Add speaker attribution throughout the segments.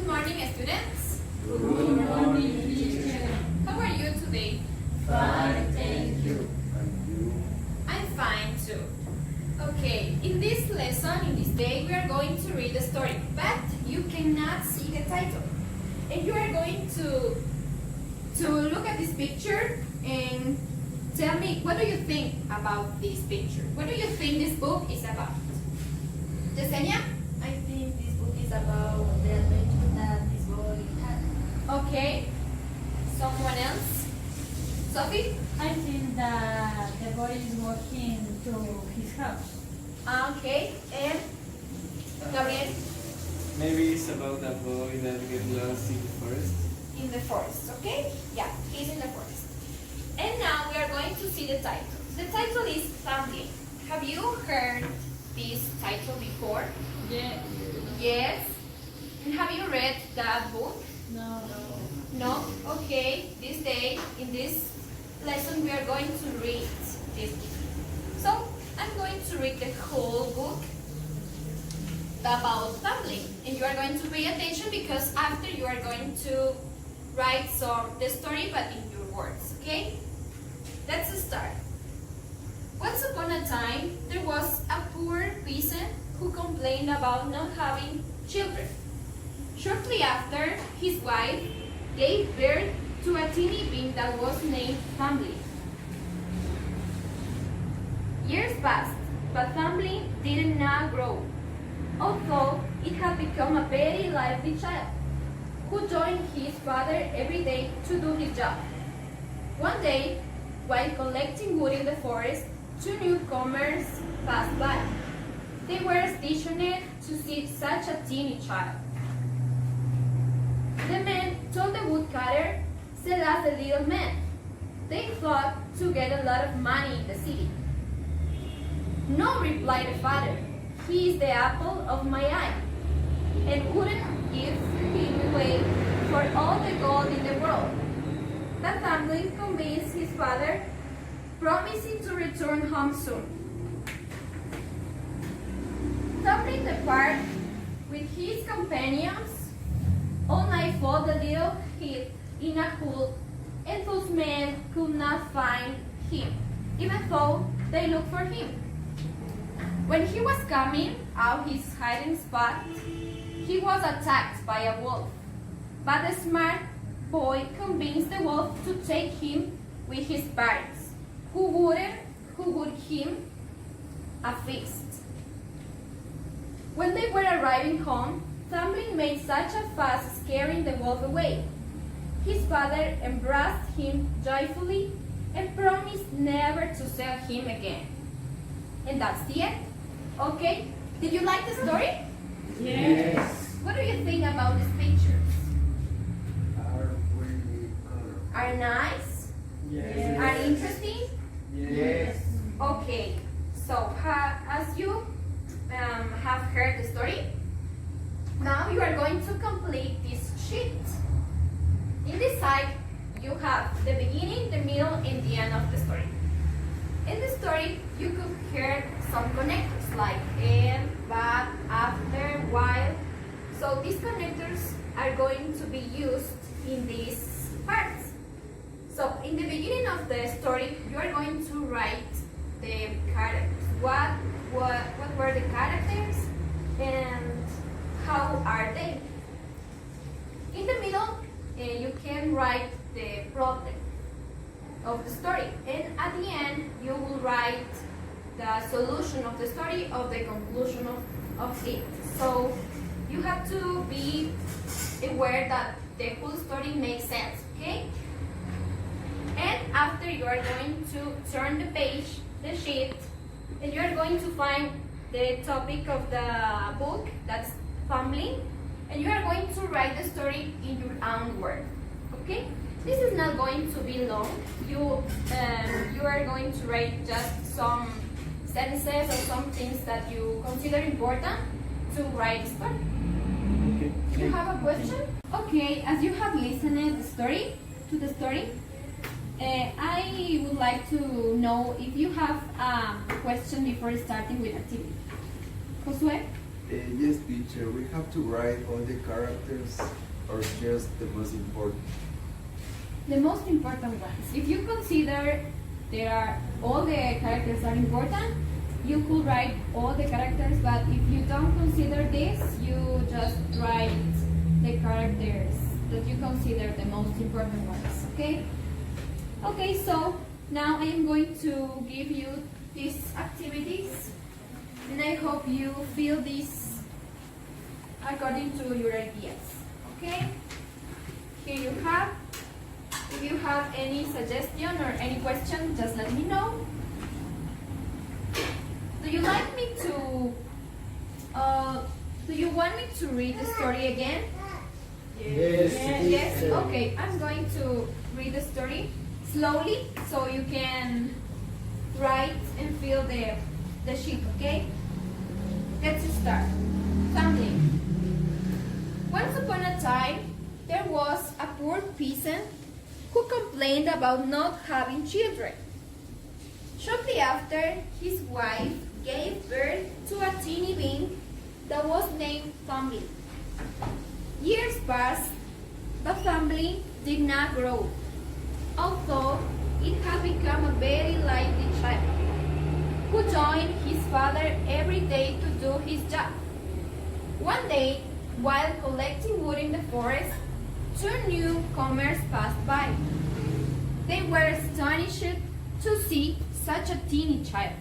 Speaker 1: Good morning, students.
Speaker 2: Good morning, teacher.
Speaker 1: How are you today?
Speaker 2: Fine, thank you. And you?
Speaker 1: I'm fine too. Okay, in this lesson, in this day, we are going to read the story, but you cannot see the title. And you are going to look at this picture and tell me, what do you think about this picture? What do you think this book is about? Yesenia?
Speaker 3: I think this book is about the adventure that this boy had.
Speaker 1: Okay. Someone else? Sophie?
Speaker 4: I think that the boy is walking to his house.
Speaker 1: Okay. And Gabriel?
Speaker 5: Maybe it's about a boy that gets lost in the forest.
Speaker 1: In the forest, okay? Yeah, he's in the forest. And now we are going to see the title. The title is Thumbling. Have you heard this title before?
Speaker 4: Yeah.
Speaker 1: Yes. And have you read that book?
Speaker 4: No.
Speaker 1: No? Okay. This day, in this lesson, we are going to read this book. So, I'm going to read the whole book about tumbling. And you are going to pay attention because after you are going to write the story but in your words, okay? Let's start. Once upon a time, there was a poor peasant who complained about not having children. Shortly after, his wife gave birth to a teeny being that was named Thumbling. Years passed, but Thumbling did not grow, although it had become a very lively child, who joined his father every day to do his job. One day, while collecting wood in the forest, two newcomers passed by. They were astonished to see such a teeny child. The men told the woodcutter, "Sell us the little man." They thought to get a lot of money in the city. "No," replied the father, "he is the apple of my eye, and wouldn't give him away for all the gold in the world." But Thumbling convinced his father, promising to return home soon. Thumbling departed with his companions. All nightfall the little hid in a hole, and those men could not find him, even though they looked for him. When he was coming out his hiding spot, he was attacked by a wolf. But the smart boy convinced the wolf to take him with his parents, who would him a feast. When they were arriving home, Thumbling made such a fuss scaring the wolf away. His father embraced him joyfully and promised never to sell him again. And that's the end. Okay, did you like the story?
Speaker 2: Yes.
Speaker 1: What do you think about these pictures?
Speaker 2: Are really colorful.
Speaker 1: Are nice?
Speaker 2: Yes.
Speaker 1: Are interesting?
Speaker 2: Yes.
Speaker 1: Okay, so as you have heard the story, now you are going to complete this sheet. In this side, you have the beginning, the middle, and the end of the story. In the story, you could hear some connectors like and, but, after, while. So these connectors are going to be used in these parts. So in the beginning of the story, you are going to write the characters. What were the characters and how are they? In the middle, you can write the problem of the story, and at the end you will write the solution of the story, of the conclusion of it. So you have to be aware that the whole story makes sense, okay? And after you are going to turn the page, the sheet, and you are going to find the topic of the book, that's Thumbling, and you are going to write the story in your own word, okay? This is not going to be long. You are going to write just some sentences or some things that you consider important to write the story.
Speaker 5: Okay.
Speaker 1: Do you have a question? Okay, as you have listened to the story, I would like to know if you have a question before starting with activity. Josué?
Speaker 2: Yes, teacher. We have to write all the characters or just the most important.
Speaker 1: The most important ones. If you consider all the characters are important, you could write all the characters, but if you don't consider this, you just write the characters that you consider the most important ones, okay? Okay, so now I am going to give you these activities, and I hope you fill this according to your ideas, okay? Here you have. If you have any suggestion or any question, just let me know. Do you like me to, do you want me to read the story again?
Speaker 2: Yes.
Speaker 1: Yes? Okay, I'm going to read the story slowly so you can write and fill the sheet, okay? Let's start. Thumbling. Once upon a time, there was a poor peasant who complained about not having children. Shortly after, his wife gave birth to a teeny being that was named Thumbling. Years passed, but Thumbling did not grow, although it had become a very lively child, who joined his father every day to do his job. One day, while collecting wood in the forest, two newcomers passed by. They were astonished to see such a teeny child.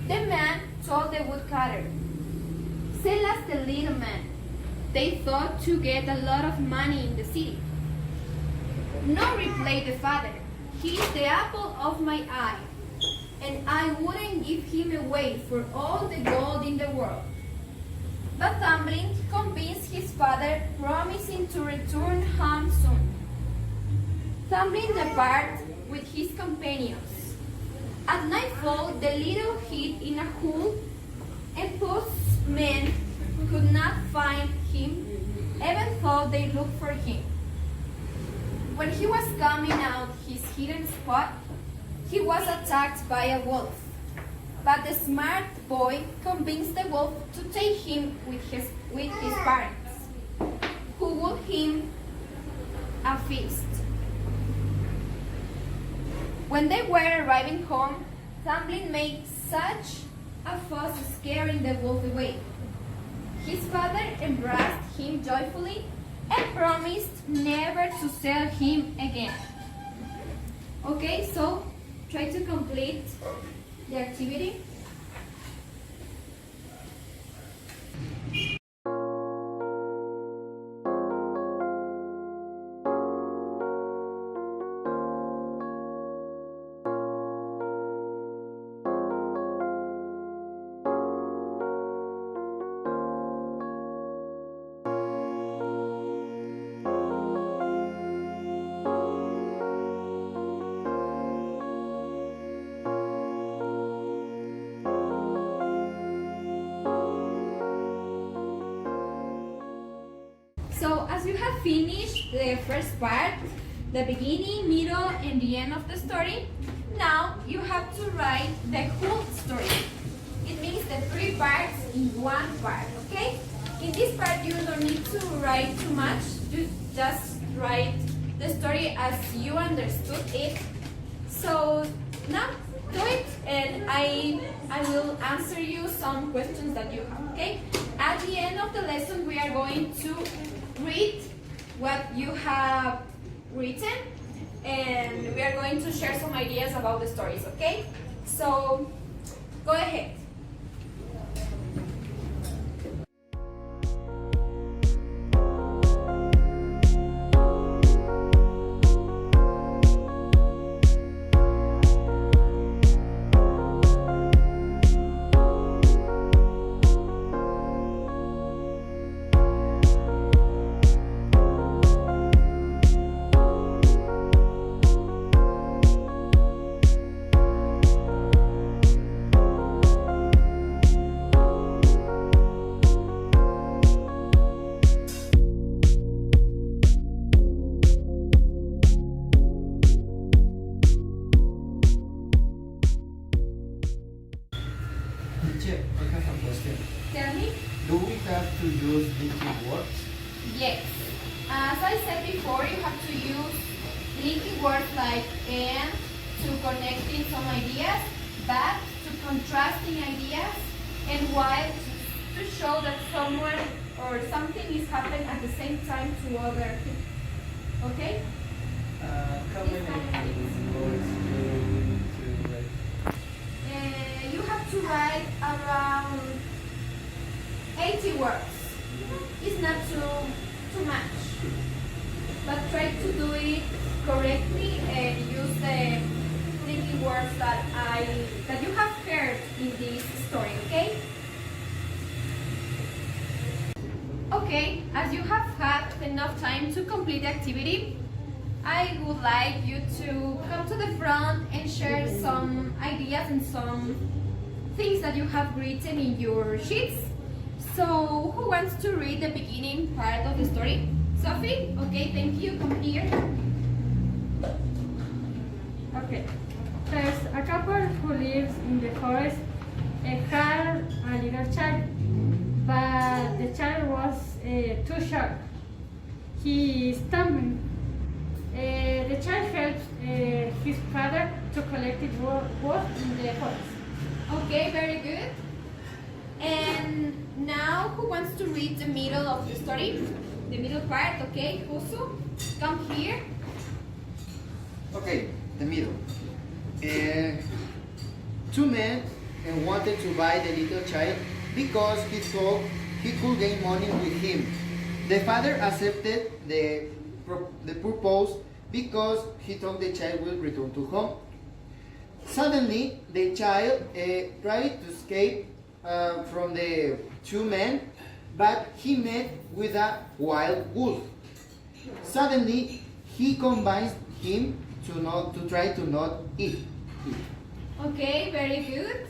Speaker 1: The man told the woodcutter, "Sell us the little man." They thought to get a lot of money in the city. "No," replied the father, "he is the apple of my eye, and I wouldn't give him away for all the gold in the world." But Thumbling convinced his father, promising to return home soon. Thumbling departed with his companions. At nightfall, the little hid in a hole, and postmen could not find him, even though they looked for him. When he was coming out his hidden spot, he was attacked by a wolf. But the smart boy convinced the wolf to take him with his parents, who would him a feast. When they were arriving home, Thumbling made such a fuss scaring the wolf away. His father embraced him joyfully and promised never to sell him again. Okay, so try to complete the activity. So as you have finished the first part, the beginning, middle, and the end of the story, now you have to write the whole story. It means the three parts in one part, okay? In this part, you don't need to write too much. You just write the story as you understood it. So now do it, and I will answer you some questions that you have, okay? At the end of the lesson, we are going to read what you have written, and we are going to share some ideas about the stories, okay? So go ahead.
Speaker 6: I have a question.
Speaker 1: Tell me.
Speaker 6: Do we have to use linking words?
Speaker 1: Yes. As I said before, you have to use linking words like and to connecting some ideas, but to contrasting ideas, and while to show that someone or something is happening at the same time to other people. Okay?
Speaker 5: How many words do we need to write?
Speaker 1: You have to write around 80 words. It's not too much, but try to do it correctly and use the linking words that you have heard in this story. Okay? Okay, as you have had enough time to complete the activity, I would like you to come to the front and share some ideas and some things that you have written in your sheets. So, who wants to read the beginning part of the story? Sophie? Okay, thank you. Come here.
Speaker 4: Okay. There's a couple who lives in the forest had a little child, but the child was too short. He stumbled. The child helped his father to collect it wood in the forest.
Speaker 1: Okay, very good. And now, who wants to read the middle of the story? The middle part, okay? Husu, come here.
Speaker 7: Okay, the middle. Two men wanted to buy the little child because he thought he could gain money with him. The father accepted the purpose because he thought the child will return to home. Suddenly, the child tried to escape from the two men, but he met with a wild wolf. Suddenly, he convinced him to try to not eat it.
Speaker 1: Okay, very good.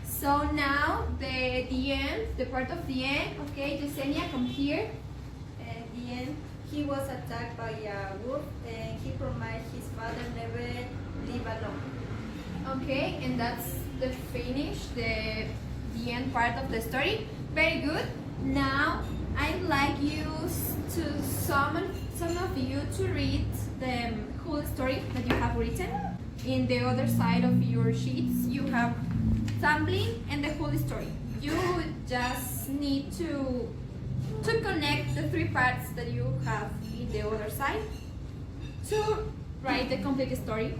Speaker 1: So now the end, the part of the end. Okay, Yesenia, come here.
Speaker 3: At the end, he was attacked by a wolf and he promised his father never leave alone.
Speaker 1: Okay, and that's the finish, the end part of the story. Very good. Now I'd like you to some of you to read the whole story that you have written. In the other side of your sheets, you have Thumbling and the whole story. You just need to connect the three parts that you have in the other side to write the complete story.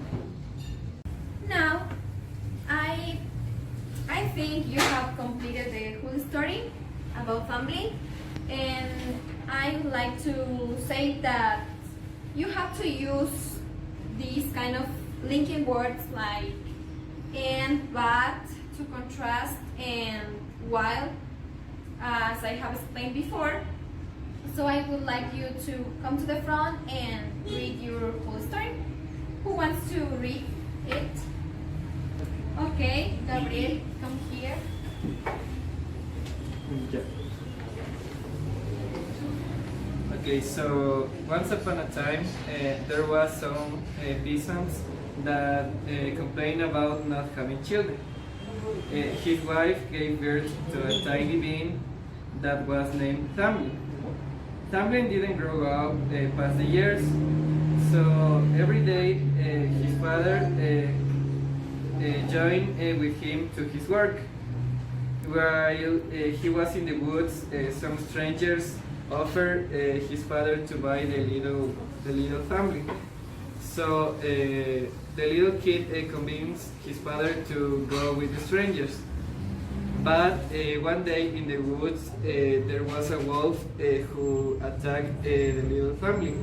Speaker 1: Now, I think you have completed the whole story about Thumbling, and I would like to say that you have to use these kind of linking words like and, but, to contrast, and while, as I have explained before. So I would like you to come to the front and read your whole story. Who wants to read it? Okay, Gabriel, come here.
Speaker 5: Yeah. Okay, so once upon a time, there was some peasants that complained about not having children. His wife gave birth to a tiny being that was named Thumbling. Thumbling didn't grow up past the years, so every day his father joined with him to his work. While he was in the woods, some strangers offered his father to buy the little Thumbling. So the little kid convinced his father to go with the strangers. But one day in the woods, there was a wolf who attacked the little Thumbling.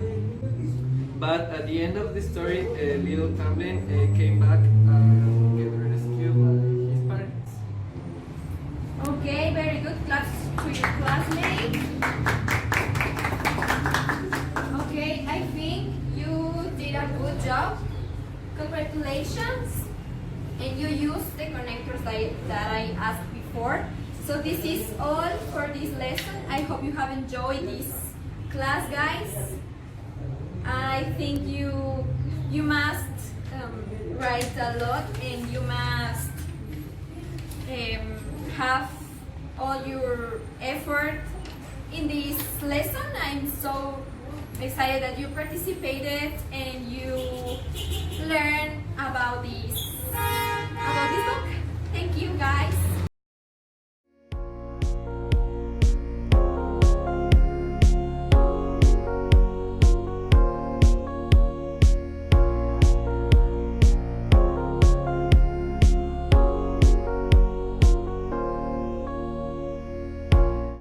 Speaker 5: But at the end of the story, little Thumbling came back and rescued his parents.
Speaker 1: Okay, very good. Claps to your classmates. Okay, I think you did a good job. Congratulations. And you used the connectors that I asked before. So this is all for this lesson. I hope you have enjoyed this class, guys. I think you must write a lot, and you must have all your effort in this lesson. I'm so excited that you participated and you learned about this book. Thank you, guys.